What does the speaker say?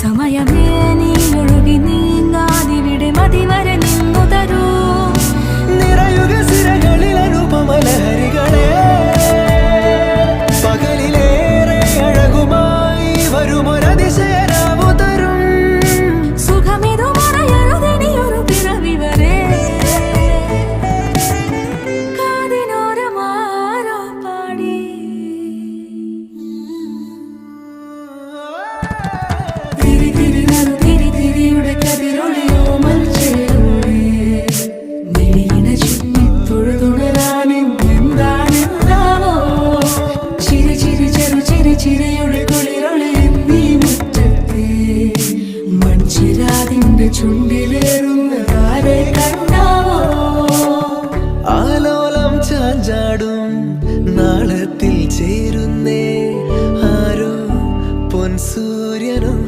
സമയമേ നീ ഒഴുകി നീങ്ങാതിവിടെ മതിവരെ നിന്നു തരൂ. നിറയുക സിരകളിൽ അനുപമലഹരികളെ, പകലിലേറെ അഴകുമായി വരുമൊരതിശയരാവു തരും. സുഖമിതു മറയരുതിനിയൊരു പിറവി വരെ. കാതിനോരമാരോ പാടി തിരി തിരി നറു തിരി തിരിയുടെ കതിരൊളിയോ മൽച്ചേരുളേ. മിഴിയിണ ചുറ്റി തൊഴുതുണരാനും എന്താണെന്താവോ. ചിരി ചിരി ചെറു ചിരി ചിരിയുടെ കുളിരൊളി നീ മുറ്റത്തെ മൺചിരാതിന്റെ ചുണ്ടിലേറുന്നതാരെ കണ്ടാവോ. ആലോലം ചാഞ്ചാടും നാളത്തിൽ ചേരുന്നേ ആരോ പൊൻസൂര്യനും.